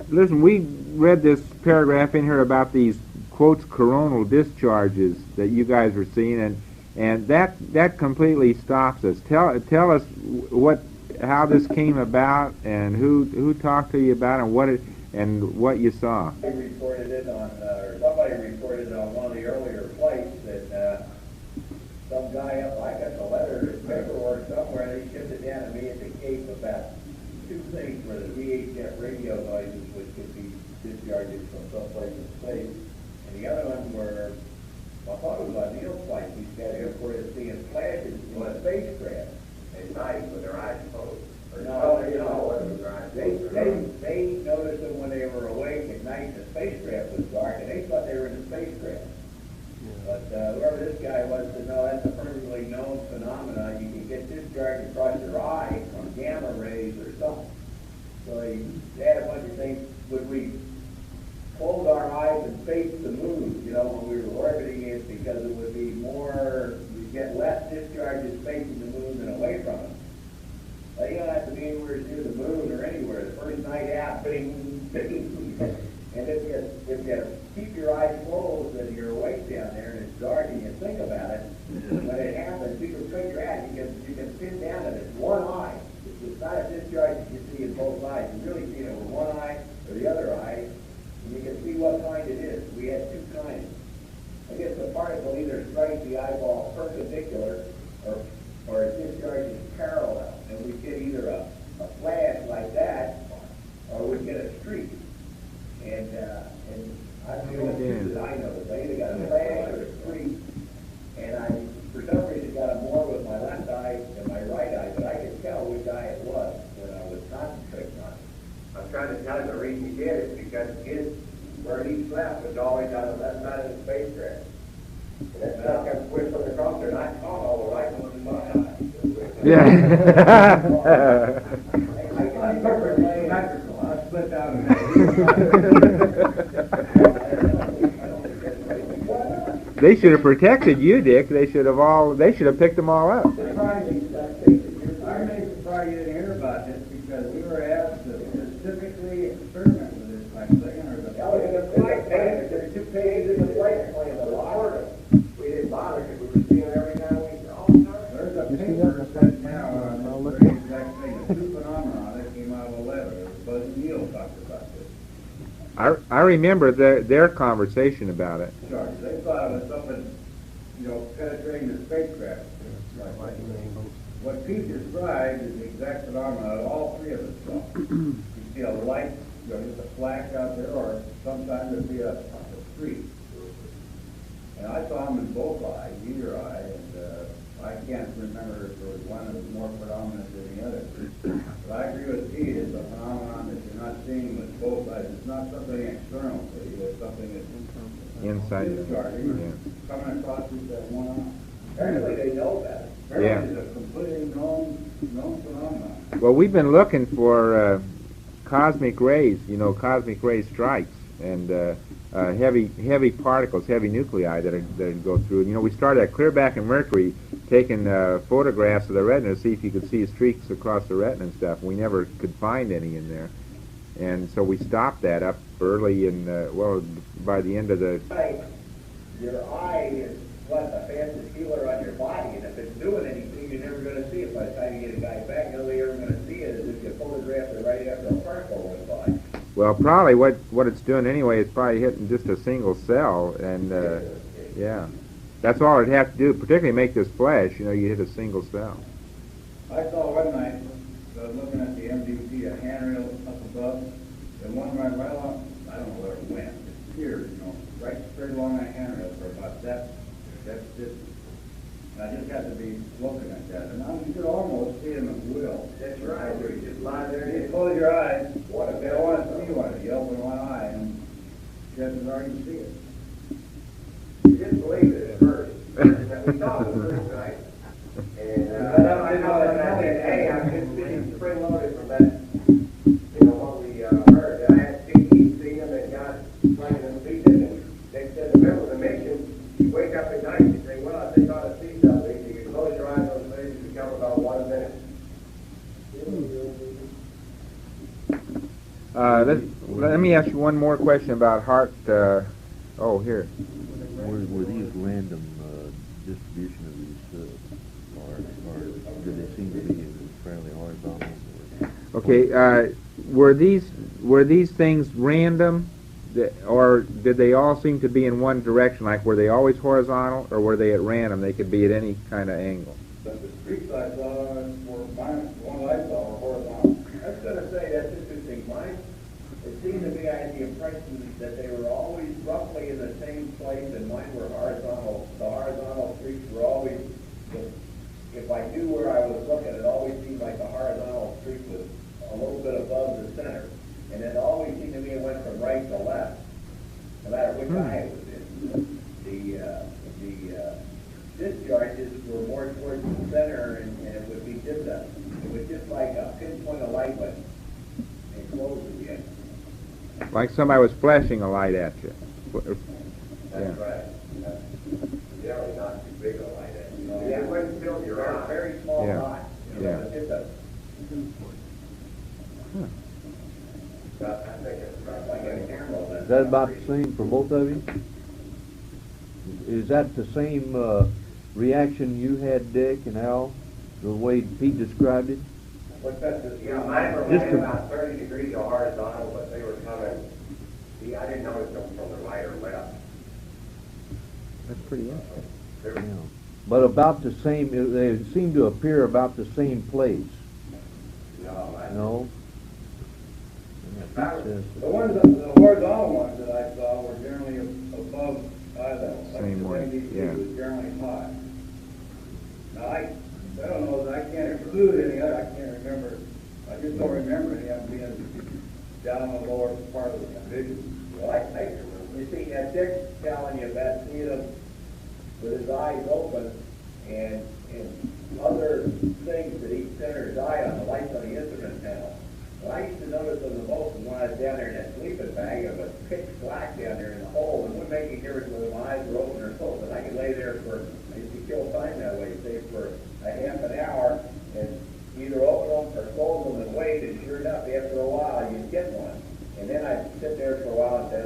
Listen, we read this paragraph in here about these quotes coronal discharges that you guys were seeing, and that completely stops us. Tell us how this came about and who talked to you about it and what you saw. Somebody reported it on one of the earlier flights that some guy up, I got the letter, his paperwork somewhere, they shipped it down to me at the Cape about two things where the VHF radio noises which could be discharges from someplace in space, and the other ones were, I thought it was on Neil's flight, these guys reported seeing flashes in a spacecraft at night with their eyes closed. Or no, they noticed them when they were awake at night. The spacecraft was dark, and they thought they were in a spacecraft. But whoever this guy was said, no, that's a perfectly known phenomenon. You can get discharge across your eye from gamma rays or something. So they had a bunch of things. Would we close our eyes and face the moon, when we were orbiting it, because it would be more, you'd get less discharges facing the moon than away from it. You don't have to be anywhere near the moon or anywhere. The first night out, bing, bing. And if you keep your eyes closed and you're awake down there and it's dark and you think about it, when it happens, you can figure out, you can pin down that it's one eye. It's not a discharge that you see in both eyes. You really see it with one eye or the other eye, and you can see what kind it is. We had two kinds. I guess the particle either strikes the eyeball perpendicular or it discharges parallel. And we get either a flash like that, or we get a streak. And I feel that I noticed. I either got a flash or a streak. And I, for some reason, got it more with my left eye than my right eye, but I could tell which eye it was when I was concentrating on it. I'm trying to tell you the reason he did it because where he slept was always on the left side of the spacecraft. And that stuff kept whistling across there, and I caught all the right ones in my eye. Yeah. They should have protected you, Dick. They should have picked them all up. I'm surprised you didn't hear about this because we were asked to specifically experiment with this type of thing. There's 2 pages in the flight plan, the lot. We didn't bother because we were seeing it every now and then. All the time. There's a paper set now on this very exact thing. The 2 phenomena that came out of the letter. Buzz and Neil talked about this. I remember their conversation about it. Sure. They thought it was something, penetrating the spacecraft. What Pete described is the exact phenomenon that all 3 of us saw. You see a light, just a flash out there, or sometimes there'd be a streak. And I saw them in both eyes, either eye, and I can't remember if there was one that was more predominant than the other. But I agree with Pete, it's a phenomenon that you're not seeing with both eyes. It's not something external to you, it's something that's Inside. Coming across with that one eye. Apparently they know about it. Apparently it's a completely known phenomenon. Well, we've been looking for cosmic rays, cosmic ray strikes, and heavy particles, heavy nuclei that go through. We started at Clearback and Mercury taking photographs of the retina to see if you could see streaks across the retina and stuff. We never could find any in there. And so we stopped that up early in, by the end of the... Your eye is the fastest healer on your body, and if it's doing anything, you're never going to see it. By the time you get a guy back, the only way you're ever going to see it is if you photograph it right after a particle went by. Well, probably what it's doing anyway is probably hitting just a single cell, and yeah. That's all it'd have to do, particularly make this flash, you hit a single cell. I saw one night, looking at the MDT, a handrail up above, and one right along, I don't know where it went, it appeared, right straight along that handrail for about that distance. And I just had to be looking at that. And you could almost see him at will. That's right. You just lie there and you close your eyes. What if they don't want to see one? You open one eye and chances are you see it. You didn't believe it at first. We saw it the first night. And I know that hey, I've been sitting spring-loaded from that, what we heard. I had CT see him and got playing in the beach, and they said, remember the mission, you wake up at night and say, well, I think I ought to see something. You can close your eyes on the page and become about 1 minute. let me ask you one more question about heart. Oh, here. Were these random distribution of these or did they seem to be fairly horizontal? Okay, were these things random, or did they all seem to be in one direction? Like, were they always horizontal, or were they at random? They could be at any kind of angle. But the streets I saw were mine, the one I saw were horizontal. I was going to say, that's interesting. Mine, it seemed to me I had the impression that they were always roughly in the same place, and mine were horizontal. The horizontal streets were always, if I knew where I was looking, it always seemed like the horizontal street was a little bit above the center. And it always seemed to me it went from right to left, no matter which eye it was in. The discharges were more towards the center, and it would be just like a pinpoint of light when it closed again. Like somebody was flashing a light at you. That's right. Generally not too big a light at you. Yeah, it wouldn't fill your eye. Very small Yeah. eye. Yeah. It's just a, I think it's like a camera lens. Is that about the same for both of you? Is that the same reaction you had, Dick and Al, the way Pete described it? What's that? Yeah, mine were Just right to- about 30 degrees horizontal, but they were coming, see, I didn't notice them from the right or left. That's pretty interesting. They were- Yeah. But about the same, they seem to appear about the same place, No, I no? Yeah, Pete says The ones, the horizontal ones that I saw were generally above eye level. Same Like way, the 90 yeah. was generally high. Now, I don't know, I can't exclude any other, I can't remember, I just don't remember any of them being down in the lower part of the vision. Well, you see, Dick's telling you about seeing him with his eyes open and other things that he centered his eye on, the lights on the instrument panel. Well, I used to notice them the most when I was down there in that sleeping bag. It was pitch black down there in the hole, and it wouldn't make any difference whether my eyes were open or closed. And I could lay there for, I used to kill time that way, say for a half an hour, and either open them or close them and wait, and sure enough, after a while, you'd get one. And then I'd sit there for a while and say,